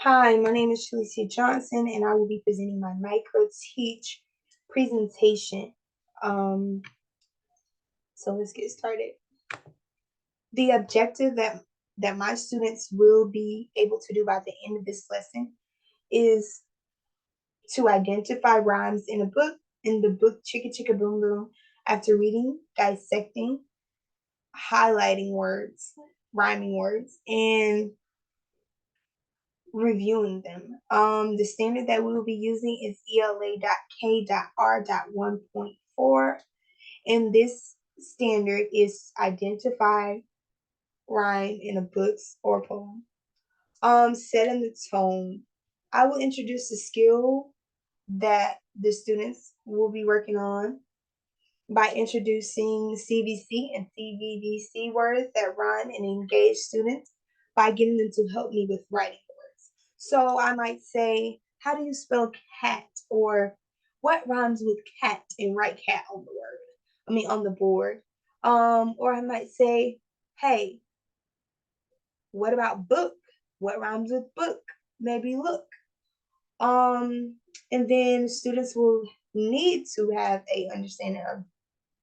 Hi, my name is Felicia Johnson, and I will be presenting my MicroTeach presentation. Um, so let's get started. The objective that my students will be able to do by the end of this lesson is to identify rhymes in the book Chicka Chicka Boom Boom, after reading, dissecting, highlighting words, rhyming words, and reviewing them. The standard that we will be using is ELA.K.R.1.4, and this standard is identify rhyme in a book or poem. Setting the tone. I will introduce the skill that the students will be working on by introducing CVC and CVVC words that rhyme and engage students by getting them to help me with writing words. So I might say, how do you spell cat? Or what rhymes with cat, and write cat on the word. On the board. Or I might say, hey, what about book? What rhymes with book? Maybe look. Um, and then students will need to have a understanding of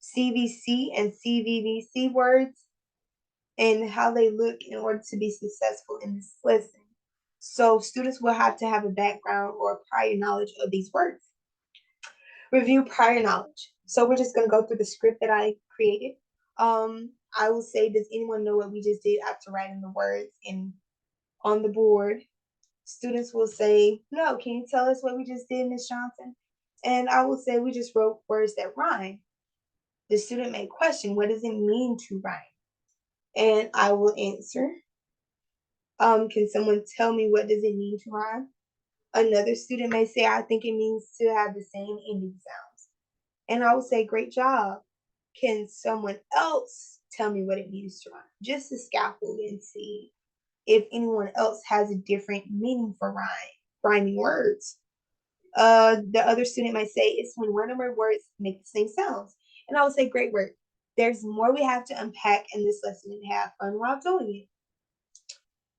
CVC and CVVC words and how they look in order to be successful in this lesson. So students will have to have a background or prior knowledge of these words. Review prior knowledge. So we're just going to go through the script that I created. I will say, does anyone know what we just did after writing the words on the board? Students will say, no, can you tell us what we just did, Ms. Johnson? And I will say, we just wrote words that rhyme. The student may question, what does it mean to rhyme? And I will answer, can someone tell me what does it mean to rhyme? Another student may say, I think it means to have the same ending sounds. And I will say, great job. Can someone else tell me what it means to rhyme? Just to scaffold and see if anyone else has a different meaning for rhyming words. The other student might say, it's when one or more words make the same sounds. And I would say, great work. There's more we have to unpack in this lesson and have fun while doing it.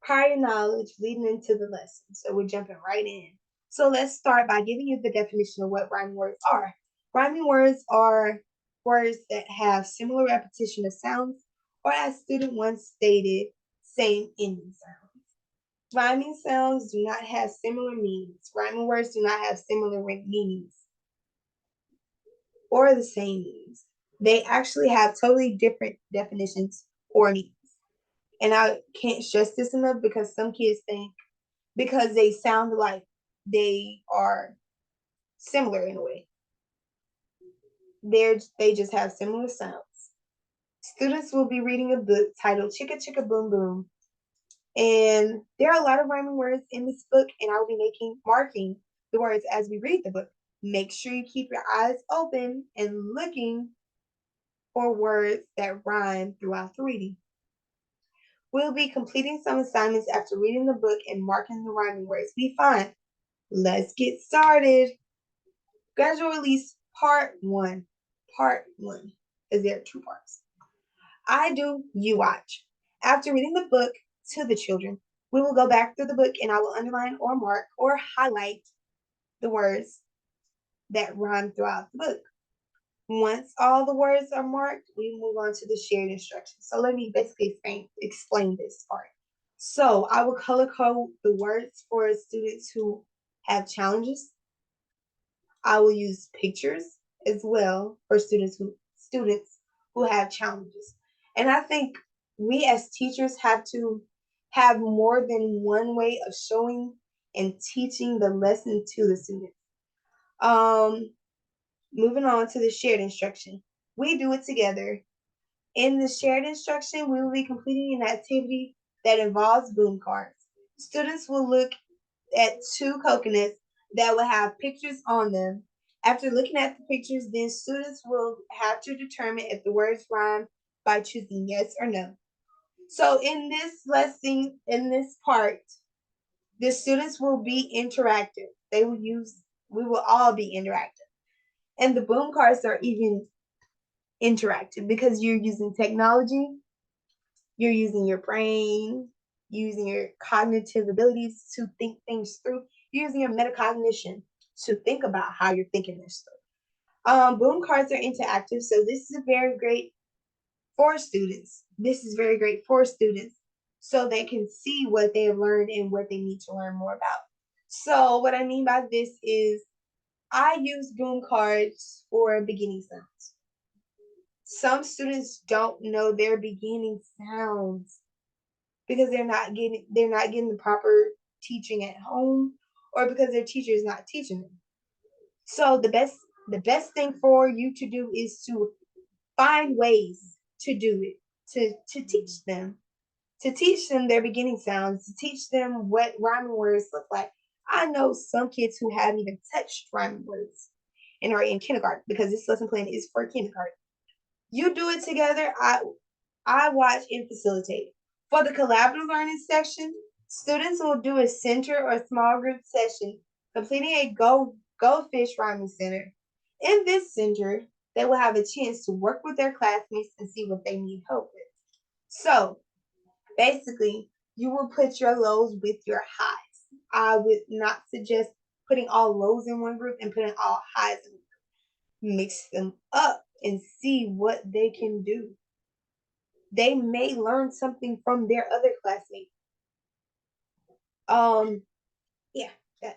Prior knowledge leading into the lesson. So we're jumping right in. So let's start by giving you the definition of what rhyming words are. Rhyming words are words that have similar repetition of sounds, or as student once stated, same ending sounds. Rhyming sounds do not have similar meanings. Rhyming words do not have similar meanings or the same meanings. They actually have totally different definitions or meanings. And I can't stress this enough, because some kids think because they sound like they are similar in a way. They just have similar sounds. Students will be reading a book titled Chicka Chicka Boom Boom. And there are a lot of rhyming words in this book, and I will be marking the words as we read the book. Make sure you keep your eyes open and looking for words that rhyme throughout the reading. We'll be completing some assignments after reading the book and marking the rhyming words we find. Let's get started. Gradual release part 1. Part 1, because there are 2 parts. I do, you watch. After reading the book to the children, we will go back through the book and I will underline or mark or highlight the words that rhyme throughout the book. Once all the words are marked, we move on to the shared instructions. So let me basically explain this part. So I will color code the words for students who have challenges. I will use pictures as well for students who have challenges. And I think we as teachers have to have more than one way of showing and teaching the lesson to the students. Moving on to the shared instruction. We do it together. In the shared instruction, we will be completing an activity that involves boom cards. Students will look at 2 coconuts that will have pictures on them. After looking at the pictures, then students will have to determine if the words rhyme by choosing yes or no. So in this lesson, in this part, the students will be interactive. We will all be interactive. And the boom cards are even interactive because you're using technology, you're using your brain, using your cognitive abilities to think things through, using your metacognition to think about how you're thinking this through. Boom cards are interactive, so this is very great for students. This is very great for students so they can see what they have learned and what they need to learn more about. So what I mean by this is I use boom cards for beginning sounds. Some students don't know their beginning sounds because they're not getting the proper teaching at home, or because their teacher is not teaching them. So the best thing for you to do is to find ways to do it, to teach them their beginning sounds, to teach them what rhyming words look like. I know some kids who haven't even touched rhyming words and are in kindergarten because this lesson plan is for kindergarten. You do it together. I watch and facilitate. For the collaborative learning section, students will do a center or small group session, completing a goldfish rhyming center. In this center, they will have a chance to work with their classmates and see what they need help with. So basically, you will put your lows with your highs. I would not suggest putting all lows in one group and putting all highs in one group. Mix them up and see what they can do. They may learn something from their other classmates. Um, yeah, yeah.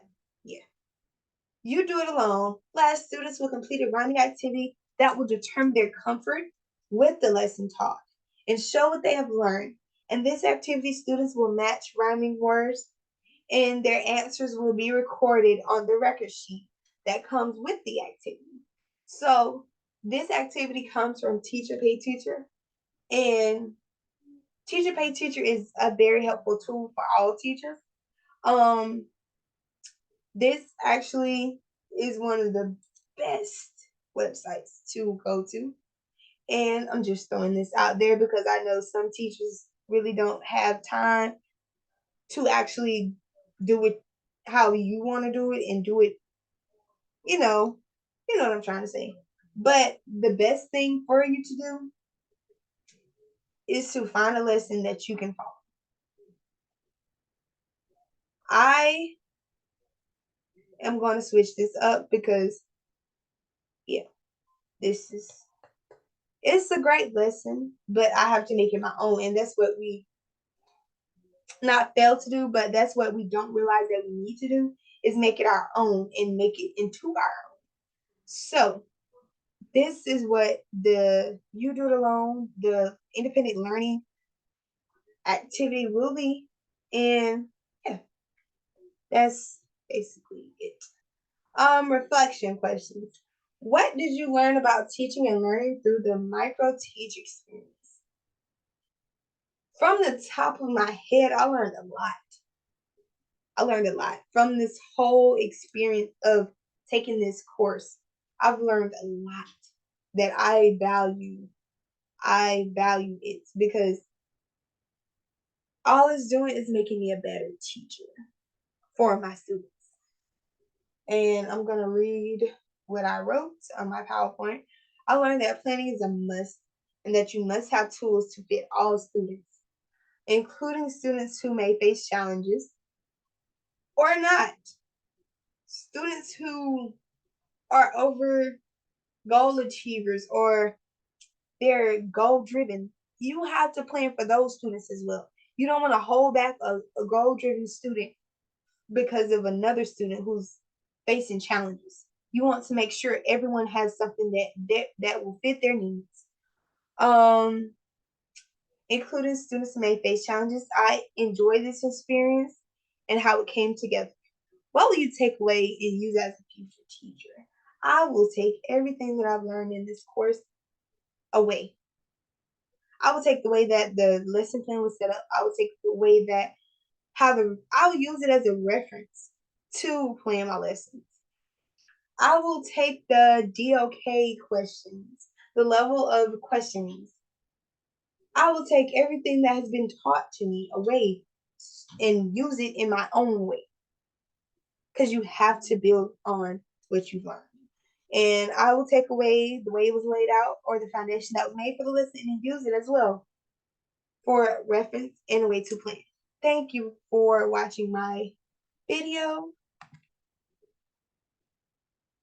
You do it alone. Last, students will complete a rhyming activity that will determine their comfort with the lesson taught and show what they have learned. In this activity, students will match rhyming words and their answers will be recorded on the record sheet that comes with the activity. So this activity comes from Teacher Pay Teacher, and Teacher Pay Teacher is a very helpful tool for all teachers. Um, this actually is one of the best websites to go to. And I'm just throwing this out there because I know some teachers really don't have time to actually do it how you want to do it and do it, you know, you know what I'm trying to say. But the best thing for you to do is to find a lesson that you can follow. I am going to switch this up because, yeah, this is it's a great lesson, but I have to make it my own, and that's what we not fail to do, but that's what we don't realize that we need to do is make it our own and make it into our own. So this is what the you do it alone, the independent learning activity will be, and yeah, that's basically it. Reflection questions. What did you learn about teaching and learning through the MicroTeach experience? From the top of my head, I learned a lot. I learned a lot from this whole experience of taking this course. I've learned a lot that I value. I value it because all it's doing is making me a better teacher for my students. And I'm going to read what I wrote on my PowerPoint. I learned that planning is a must and that you must have tools to fit all students, including students who may face challenges or not. Students who are over goal achievers or they're goal driven, you have to plan for those students as well. You don't want to hold back a goal driven student because of another student who's facing challenges. You want to make sure everyone has something that will fit their needs. Including students who may face challenges, I enjoy this experience and how it came together. What will you take away and use as a future teacher? I will take everything that I've learned in this course away. I will take the way that the lesson plan was set up. I will take the way that I will use it as a reference to plan my lessons. I will take the DOK questions, the level of questionings. I will take everything that has been taught to me away and use it in my own way. Because you have to build on what you've learned. And I will take away the way it was laid out or the foundation that was made for the lesson and use it as well for reference and a way to plan. Thank you for watching my video.